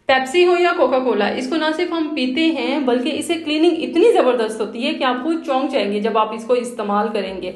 Pepsi हो या Coca Cola, इसको ना सिर्फ हम पीते हैं बल्कि इसे क्लीनिंग इतनी जबरदस्त होती है कि आप खुद चौंक जाएंगे जब आप इसको इस्तेमाल करेंगे।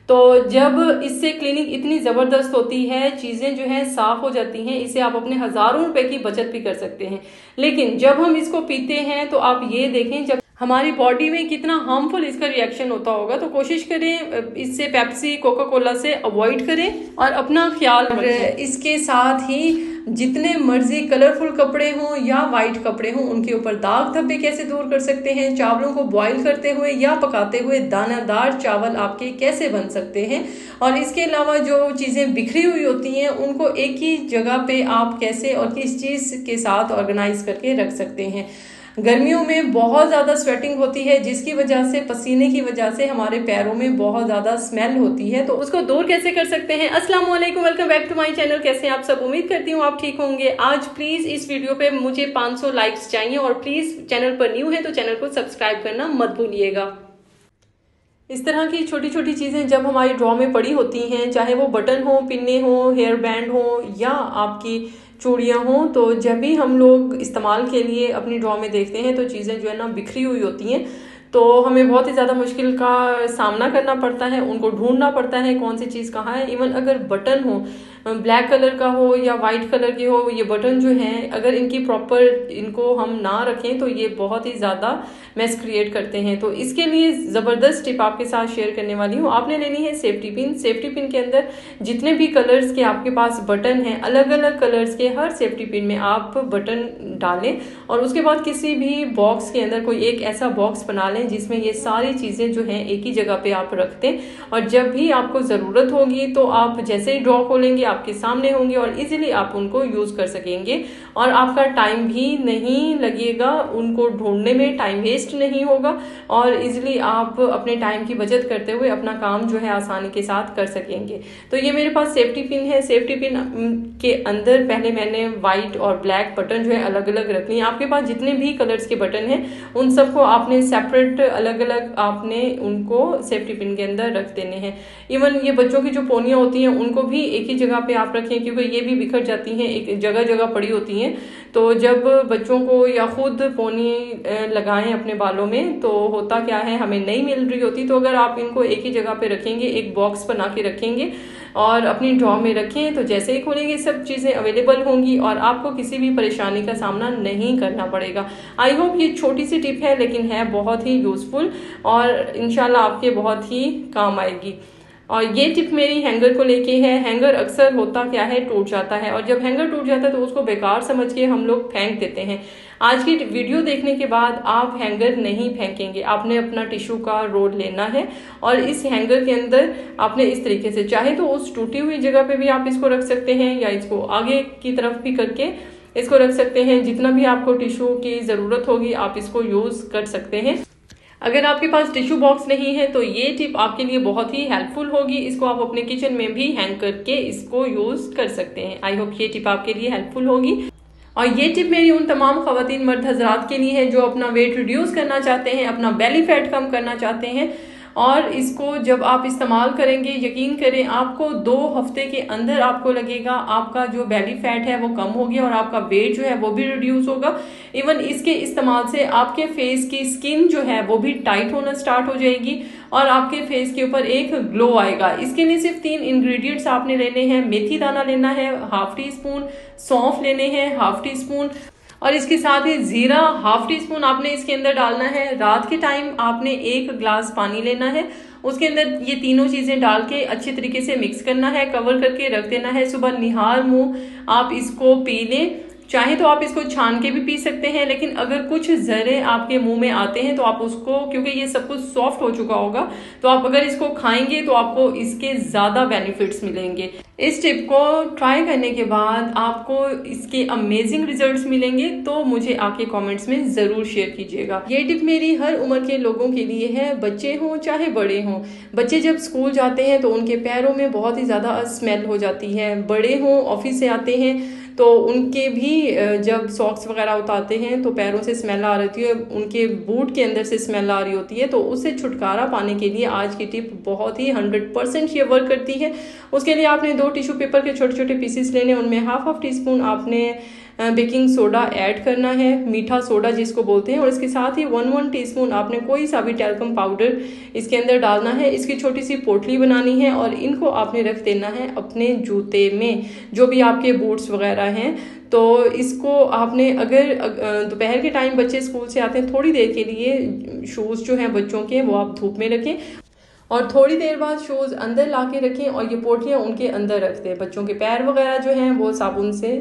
तो जब इससे क्लीनिंग इतनी जबरदस्त होती है, चीजें जो है साफ हो जाती हैं, इसे आप अपने हजारों रुपए की बचत भी कर सकते हैं। लेकिन जब हम इसको पीते हैं तो आप ये देखें जब हमारी बॉडी में कितना हार्मफुल इसका रिएक्शन होता होगा। तो कोशिश करें इससे पेप्सी कोका कोला से अवॉइड करें और अपना ख्याल रखें। इसके साथ ही जितने मर्जी कलरफुल कपड़े हों या वाइट कपड़े हों, उनके ऊपर दाग धब्बे कैसे दूर कर सकते हैं, चावलों को बॉईल करते हुए या पकाते हुए दानादार चावल आपके कैसे बन सकते हैं, और इसके अलावा जो चीजें बिखरी हुई होती हैं उनको एक ही जगह पे आप कैसे और किस चीज के साथ ऑर्गेनाइज करके रख सकते हैं। गर्मियों में बहुत ज्यादा स्वेटिंग होती है जिसकी वजह से, पसीने की वजह से हमारे पैरों में बहुत ज्यादा स्मेल होती है, तो उसको दूर कैसे कर सकते हैं। अस्सलाम वालेकुम, welcome back to my channel. कैसे हैं आप सब? उम्मीद करती हूँ आप ठीक होंगे। आज प्लीज इस वीडियो पे मुझे 500 लाइक्स चाहिए और प्लीज चैनल पर न्यू है तो चैनल को सब्सक्राइब करना मत भूलिएगा। इस तरह की छोटी छोटी चीजें जब हमारी ड्रॉ में पड़ी होती हैं, चाहे वो बटन हो, पिन्ने हो, हेयर बैंड हो या आपकी चूड़ियाँ हों, तो जब भी हम लोग इस्तेमाल के लिए अपनी ड्रॉ में देखते हैं तो चीज़ें जो है ना बिखरी हुई होती हैं, तो हमें बहुत ही ज़्यादा मुश्किल का सामना करना पड़ता है, उनको ढूंढना पड़ता है कौन सी चीज़ कहाँ है। इवन अगर बटन हो, ब्लैक कलर का हो या वाइट कलर के हो, ये बटन जो हैं अगर इनकी प्रॉपर इनको हम ना रखें तो ये बहुत ही ज़्यादा मैस क्रिएट करते हैं। तो इसके लिए ज़बरदस्त टिप आपके साथ शेयर करने वाली हूँ। आपने लेनी है सेफ्टी पिन। सेफ्टी पिन के अंदर जितने भी कलर्स के आपके पास बटन हैं, अलग अलग कलर्स के हर सेफ्टी पिन में आप बटन डालें और उसके बाद किसी भी बॉक्स के अंदर कोई एक ऐसा बॉक्स बना लें जिसमें ये सारी चीज़ें जो हैं एक ही जगह पे आप रख दें, और जब भी आपको ज़रूरत होगी तो आप जैसे ही ड्रॉ खोलेंगे आपके सामने होंगे और इजीली आप उनको यूज़ कर सकेंगे और आपका टाइम भी नहीं लगेगा, उनको ढूंढने में टाइम वेस्ट नहीं होगा और इजीली आप अपने टाइम की बचत करते हुए अपना काम जो है आसानी के साथ कर सकेंगे। तो ये मेरे पास सेफ्टी पिन है। सेफ्टी पिन के अंदर पहले मैंने व्हाइट और ब्लैक बटन जो है अलग अलग रखनी है। आपके पास जितने भी कलर्स के बटन हैं उन सबको आपने सेपरेट अलग अलग आपने उनको सेफ्टी पिन के अंदर रख देने हैं। इवन ये बच्चों की जो पोनियां होती हैं उनको भी एक ही जगह पे आप रखें, क्योंकि ये भी बिखर जाती हैं, एक जगह जगह पड़ी होती हैं। तो जब बच्चों को या खुद पोनी लगाएं अपने बालों में तो होता क्या है, हमें नहीं मिल रही होती, तो अगर आप इनको एक ही जगह पे रखेंगे, एक बॉक्स बना के रखेंगे और अपनी ड्रॉ में रखें, तो जैसे ही खोलेंगे सब चीज़ें अवेलेबल होंगी और आपको किसी भी परेशानी का सामना नहीं करना पड़ेगा। आई होप ये छोटी सी टिप है लेकिन है बहुत ही यूजफुल और इंशाल्लाह आपके बहुत ही काम आएगी। और ये टिप मेरी हैंगर को लेके है। हैंगर अक्सर होता क्या है, टूट जाता है, और जब हैंगर टूट जाता है तो उसको बेकार समझ के हम लोग फेंक देते हैं। आज की वीडियो देखने के बाद आप हैंगर नहीं फेंकेंगे, आपने अपना टिश्यू का रोल लेना है और इस हैंगर के अंदर आपने इस तरीके से, चाहे तो उस टूटी हुई जगह पे भी आप इसको रख सकते हैं या इसको आगे की तरफ भी करके इसको रख सकते हैं। जितना भी आपको टिश्यू की जरूरत होगी आप इसको यूज कर सकते हैं। अगर आपके पास टिश्यू बॉक्स नहीं है तो ये टिप आपके लिए बहुत ही हेल्पफुल होगी। इसको आप अपने किचन में भी हैंग करके इसको यूज कर सकते हैं। आई होप ये टिप आपके लिए हेल्पफुल होगी। और ये टिप मेरी उन तमाम खवातीन मर्द हजरात के लिए है जो अपना वेट रिड्यूस करना चाहते हैं, अपना बेली फैट कम करना चाहते हैं, और इसको जब आप इस्तेमाल करेंगे यकीन करें आपको 2 हफ्ते के अंदर आपको लगेगा आपका जो बेली फैट है वो कम हो गया और आपका वेट जो है वो भी रिड्यूस होगा। इवन इसके इस्तेमाल से आपके फेस की स्किन जो है वो भी टाइट होना स्टार्ट हो जाएगी और आपके फेस के ऊपर एक ग्लो आएगा। इसके लिए सिर्फ 3 इंग्रेडिएंट्स आपने लेने हैं। मेथी दाना लेना है ½ टी स्पून, सौंफ लेने हैं ½ टी स्पून, और इसके साथ ही जीरा ½ टी स्पून आपने इसके अंदर डालना है। रात के टाइम आपने 1 ग्लास पानी लेना है, उसके अंदर ये तीनों चीजें डाल के अच्छे तरीके से मिक्स करना है, कवर करके रख देना है। सुबह निहार मुंह आप इसको पी लें। चाहे तो आप इसको छान के भी पी सकते हैं, लेकिन अगर कुछ जरे आपके मुंह में आते हैं तो आप उसको, क्योंकि ये सब कुछ सॉफ्ट हो चुका होगा, तो आप अगर इसको खाएंगे तो आपको इसके ज्यादा बेनिफिट्स मिलेंगे। इस टिप को ट्राई करने के बाद आपको इसके अमेजिंग रिजल्ट्स मिलेंगे, तो मुझे आके कमेंट्स में जरूर शेयर कीजिएगा। ये टिप मेरी हर उम्र के लोगों के लिए है, बच्चे हों चाहे बड़े हों। बच्चे जब स्कूल जाते हैं तो उनके पैरों में बहुत ही ज्यादा स्मेल हो जाती है, बड़े हों ऑफिस से आते हैं तो उनके भी जब सॉक्स वगैरह उतारते हैं तो पैरों से स्मेल आ रही है, उनके बूट के अंदर से स्मेल आ रही होती है। तो उससे छुटकारा पाने के लिए आज की टिप बहुत ही 100% ये वर्क करती है। उसके लिए आपने 2 टिश्यू पेपर के छोटे छोटे पीसेस लेने, उनमें ½ टी स्पून आपने बेकिंग सोडा ऐड करना है, मीठा सोडा जिसको बोलते हैं, और इसके साथ ही 1 टीस्पून आपने कोई सा भी टैल्कम पाउडर इसके अंदर डालना है। इसकी छोटी सी पोटली बनानी है और इनको आपने रख देना है अपने जूते में, जो भी आपके बूट्स वगैरह हैं। तो इसको आपने, अगर दोपहर के टाइम बच्चे स्कूल से आते हैं, थोड़ी देर के लिए शूज़ जो हैं बच्चों के वो आप धूप में रखें और थोड़ी देर बाद शूज़ अंदर ला के रखें और ये पोटलियाँ उनके अंदर रख दें। बच्चों के पैर वगैरह जो हैं वो साबुन से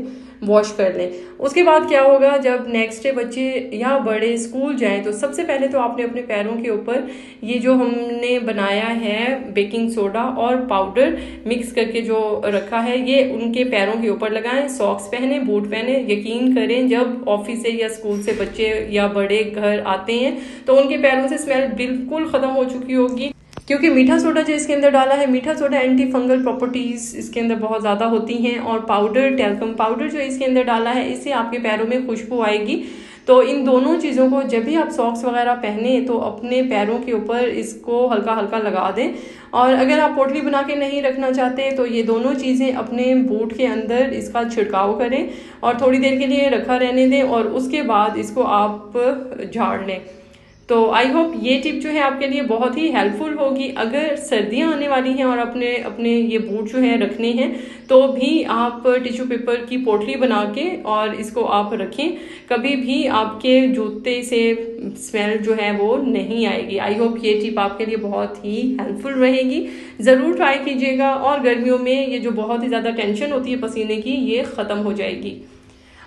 वॉश कर लें। उसके बाद क्या होगा, जब नेक्स्ट डे बच्चे या बड़े स्कूल जाएं तो सबसे पहले तो आपने अपने पैरों के ऊपर ये जो हमने बनाया है बेकिंग सोडा और पाउडर मिक्स करके जो रखा है ये उनके पैरों के ऊपर लगाएं। सॉक्स पहने, बूट पहने। यकीन करें जब ऑफिस से या स्कूल से बच्चे या बड़े घर आते हैं तो उनके पैरों से स्मेल बिल्कुल ख़त्म हो चुकी होगी, क्योंकि मीठा सोडा जो इसके अंदर डाला है, मीठा सोडा एंटी फंगल प्रॉपर्टीज़ इसके अंदर बहुत ज़्यादा होती हैं, और पाउडर, टैल्कम पाउडर जो इसके अंदर डाला है, इससे आपके पैरों में खुशबू आएगी। तो इन दोनों चीज़ों को जब भी आप सॉक्स वगैरह पहने तो अपने पैरों के ऊपर इसको हल्का हल्का लगा दें। और अगर आप पोटली बना के नहीं रखना चाहते तो ये दोनों चीज़ें अपने बूट के अंदर इसका छिड़काव करें और थोड़ी देर के लिए रखा रहने दें और उसके बाद इसको आप झाड़ लें। तो आई होप ये टिप जो है आपके लिए बहुत ही हेल्पफुल होगी। अगर सर्दियां आने वाली हैं और अपने अपने ये बूट जो है रखने हैं तो भी आप टिश्यू पेपर की पोटली बना के और इसको आप रखें, कभी भी आपके जूते से स्मेल जो है वो नहीं आएगी। आई होप ये टिप आपके लिए बहुत ही हेल्पफुल रहेगी, ज़रूर ट्राई कीजिएगा और गर्मियों में ये जो बहुत ही ज़्यादा टेंशन होती है पसीने की, ये ख़त्म हो जाएगी।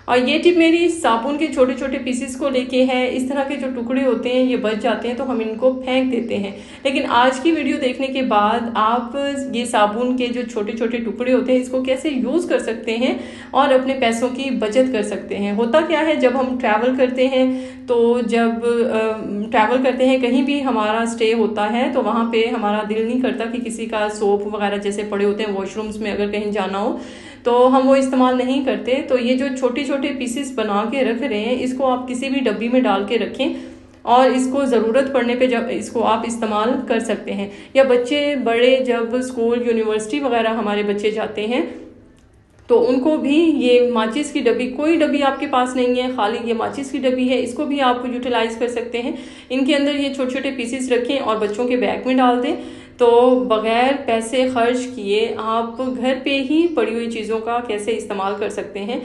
और ये टिप मेरी साबुन के छोटे छोटे पीसेस को लेके है। इस तरह के जो टुकड़े होते हैं ये बच जाते हैं तो हम इनको फेंक देते हैं, लेकिन आज की वीडियो देखने के बाद आप ये साबुन के जो छोटे छोटे टुकड़े होते हैं इसको कैसे यूज़ कर सकते हैं और अपने पैसों की बचत कर सकते हैं। होता क्या है, जब हम ट्रैवल करते हैं तो जब ट्रैवल करते हैं कहीं भी हमारा स्टे होता है तो वहाँ पे हमारा दिल नहीं करता कि किसी का सोप वगैरह जैसे पड़े होते हैं वॉशरूम्स में, अगर कहीं जाना हो तो हम वो इस्तेमाल नहीं करते। तो ये जो छोटे छोटे पीसेस बना के रख रहे हैं इसको आप किसी भी डब्बी में डाल के रखें और इसको ज़रूरत पड़ने पे जब इसको आप इस्तेमाल कर सकते हैं। या बच्चे बड़े जब स्कूल यूनिवर्सिटी वगैरह हमारे बच्चे जाते हैं तो उनको भी ये माचिस की डब्बी, कोई डब्बी आपके पास नहीं है, खाली ये माचिस की डब्बी है, इसको भी आप यूटिलाइज कर सकते हैं। इनके अंदर ये छोटे छोटे पीसेस रखें और बच्चों के बैग में डाल दें। तो बगैर पैसे खर्च किए आप घर पे ही पड़ी हुई चीज़ों का कैसे इस्तेमाल कर सकते हैं।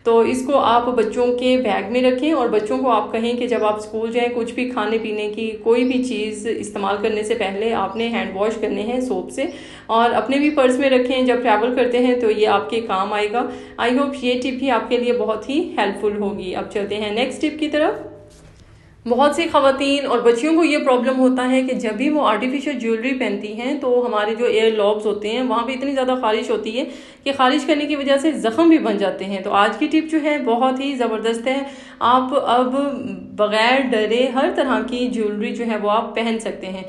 तो इसको आप बच्चों के बैग में रखें और बच्चों को आप कहें कि जब आप स्कूल जाएं कुछ भी खाने पीने की कोई भी चीज़ इस्तेमाल करने से पहले आपने हैंड वॉश करने हैं सोप से, और अपने भी पर्स में रखें जब ट्रैवल करते हैं तो ये आपके काम आएगा। आई होप ये टिप भी आपके लिए बहुत ही हेल्पफुल होगी। अब चलते हैं नेक्स्ट टिप की तरफ। बहुत सी ख़वातीन और बच्चियों को ये प्रॉब्लम होता है कि जब भी वो आर्टिफिशियल ज्वेलरी पहनती हैं तो हमारे जो एयर लॉब्स होते हैं वहाँ पे इतनी ज़्यादा खारिश होती है कि खारिश करने की वजह से ज़ख़म भी बन जाते हैं। तो आज की टिप जो है बहुत ही ज़बरदस्त है। आप अब बग़ैर डरे हर तरह की ज्वेलरी जो है वो आप पहन सकते हैं।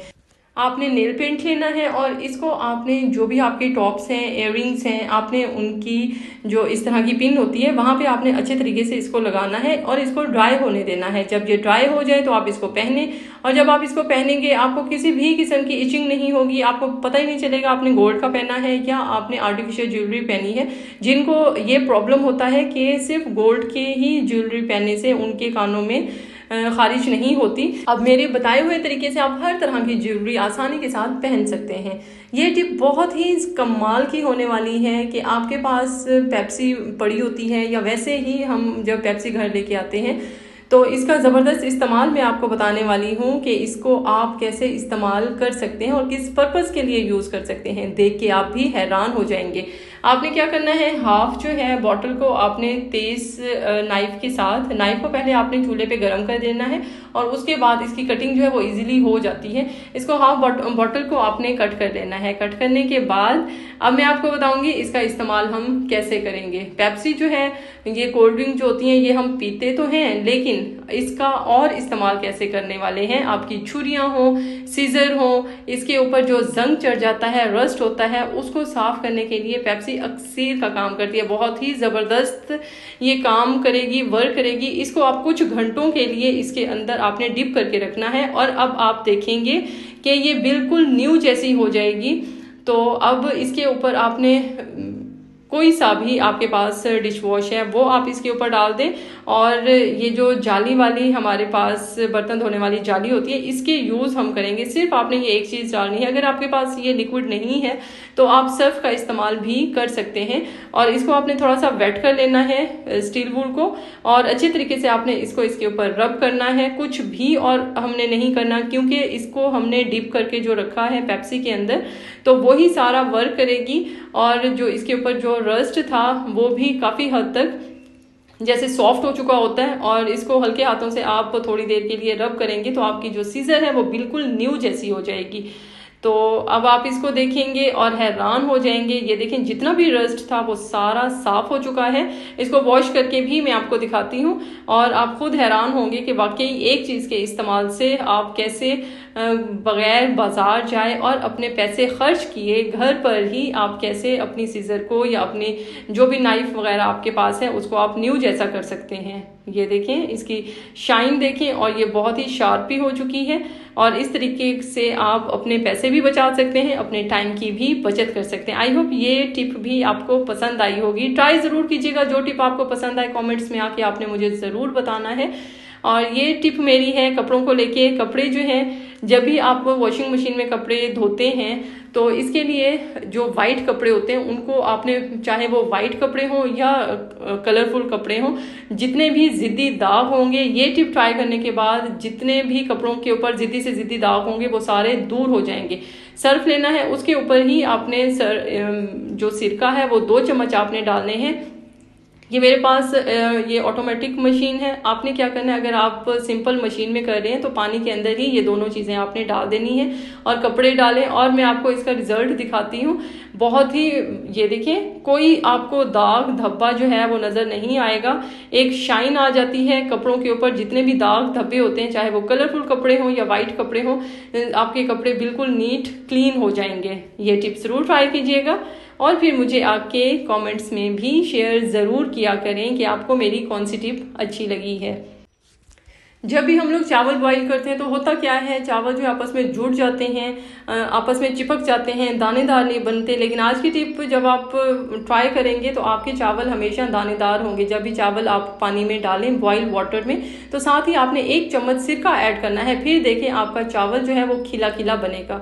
आपने नेल पेंट लेना है और इसको आपने जो भी आपके टॉप्स हैं, इयररिंग्स हैं, आपने उनकी जो इस तरह की पिन होती है वहाँ पे आपने अच्छे तरीके से इसको लगाना है और इसको ड्राई होने देना है। जब ये ड्राई हो जाए तो आप इसको पहने, और जब आप इसको पहनेंगे आपको किसी भी किस्म की इचिंग नहीं होगी, आपको पता ही नहीं चलेगा आपने गोल्ड का पहना है या आपने आर्टिफिशियल ज्वेलरी पहनी है। जिनको ये प्रॉब्लम होता है कि सिर्फ गोल्ड के ही ज्वेलरी पहनने से उनके कानों में खारिज नहीं होती, अब मेरे बताए हुए तरीके से आप हर तरह की ज्वेलरी आसानी के साथ पहन सकते हैं। ये टिप बहुत ही कमाल की होने वाली है कि आपके पास पेप्सी पड़ी होती है या वैसे ही हम जब पेप्सी घर लेके आते हैं तो इसका ज़बरदस्त इस्तेमाल मैं आपको बताने वाली हूँ कि इसको आप कैसे इस्तेमाल कर सकते हैं और किस पर्पज़ के लिए यूज़ कर सकते हैं। देख के आप भी हैरान हो जाएंगे। आपने क्या करना है, हाफ जो है बॉटल को आपने तेज़ नाइफ के साथ, नाइफ को पहले आपने चूल्हे पे गरम कर देना है और उसके बाद इसकी कटिंग जो है वो इजीली हो जाती है। इसको हाफ बॉटल को आपने कट कर लेना है। कट करने के बाद अब मैं आपको बताऊंगी इसका इस्तेमाल हम कैसे करेंगे। पेप्सी जो है, ये कोल्ड ड्रिंक जो होती हैं ये हम पीते तो हैं, लेकिन इसका और इस्तेमाल कैसे करने वाले हैं। आपकी छुरियां हो, सीजर हो, इसके ऊपर जो जंग चढ़ जाता है, रस्ट होता है, उसको साफ करने के लिए पेप्सी अक्सीर का काम करती है। बहुत ही ज़बरदस्त ये काम करेगी, वर्क करेगी। इसको आप कुछ घंटों के लिए इसके अंदर आपने डिप करके रखना है और अब आप देखेंगे कि ये बिल्कुल न्यू जैसी हो जाएगी। तो अब इसके ऊपर आपने कोई सा भी आपके पास डिश वॉश है वो आप इसके ऊपर डाल दें। और ये जो जाली वाली हमारे पास बर्तन धोने वाली जाली होती है, इसके यूज़ हम करेंगे। सिर्फ आपने ये एक चीज़ डालनी है। अगर आपके पास ये लिक्विड नहीं है तो आप सर्फ का इस्तेमाल भी कर सकते हैं। और इसको आपने थोड़ा सा वेट कर लेना है स्टील वूल को, और अच्छे तरीके से आपने इसको इसके ऊपर रब करना है। कुछ भी और हमने नहीं करना, क्योंकि इसको हमने डिप करके जो रखा है पेप्सी के अंदर, तो वही सारा वर्क करेगी। और जो इसके ऊपर जो रस्ट था वो भी काफ़ी हद तक जैसे सॉफ्ट हो चुका होता है। और इसको हल्के हाथों से आप थोड़ी देर के लिए रब करेंगे तो आपकी जो सीजर है वो बिल्कुल न्यू जैसी हो जाएगी। तो अब आप इसको देखेंगे और हैरान हो जाएंगे। ये देखें, जितना भी रस्ट था वो सारा साफ हो चुका है। इसको वॉश करके भी मैं आपको दिखाती हूँ और आप खुद हैरान होंगे कि वाकई एक चीज़ के इस्तेमाल से आप कैसे बगैर बाजार जाए और अपने पैसे खर्च किए घर पर ही आप कैसे अपनी सीजर को या अपनी जो भी नाइफ वगैरह आपके पास है उसको आप न्यू जैसा कर सकते हैं। ये देखें, इसकी शाइन देखें, और ये बहुत ही शार्प भी हो चुकी है। और इस तरीके से आप अपने पैसे भी बचा सकते हैं, अपने टाइम की भी बचत कर सकते हैं। आई होप ये टिप भी आपको पसंद आई होगी। ट्राई ज़रूर कीजिएगा। जो टिप आपको पसंद आए कमेंट्स में आके आपने मुझे ज़रूर बताना है। और ये टिप मेरी है कपड़ों को लेके। कपड़े जो हैं, जब भी आप वॉशिंग मशीन में कपड़े धोते हैं तो इसके लिए जो वाइट कपड़े होते हैं उनको आपने, चाहे वो वाइट कपड़े हों या कलरफुल कपड़े हों, जितने भी ज़िद्दी दाग होंगे, ये टिप ट्राई करने के बाद जितने भी कपड़ों के ऊपर ज़िद्दी से ज़िद्दी दाग होंगे वो सारे दूर हो जाएंगे। सर्फ लेना है, उसके ऊपर ही आपने जो सिरका है वो 2 चम्मच आपने डालने हैं। ये मेरे पास ये ऑटोमेटिक मशीन है। आपने क्या करना है, अगर आप सिंपल मशीन में कर रहे हैं तो पानी के अंदर ही ये दोनों चीज़ें आपने डाल देनी है और कपड़े डालें। और मैं आपको इसका रिजल्ट दिखाती हूँ। बहुत ही, ये देखिए, कोई आपको दाग धब्बा जो है वो नज़र नहीं आएगा। एक शाइन आ जाती है कपड़ों के ऊपर। जितने भी दाग धब्बे होते हैं, चाहे वो कलरफुल कपड़े हों या वाइट कपड़े हों, आपके कपड़े बिल्कुल नीट क्लीन हो जाएंगे। ये टिप्स ज़रूर ट्राई कीजिएगा और फिर मुझे आपके कमेंट्स में भी शेयर ज़रूर किया करें कि आपको मेरी कौन सी टिप अच्छी लगी है। जब भी हम लोग चावल बॉईल करते हैं तो होता क्या है, चावल जो आपस में जुड़ जाते हैं, आपस में चिपक जाते हैं, दानेदार नहीं बनते। लेकिन आज की टिप जब आप ट्राई करेंगे तो आपके चावल हमेशा दानेदार होंगे। जब भी चावल आप पानी में डालें बॉइल्ड वाटर में, तो साथ ही आपने 1 चम्मच सिरका ऐड करना है। फिर देखें आपका चावल जो है वो खिला खिला बनेगा।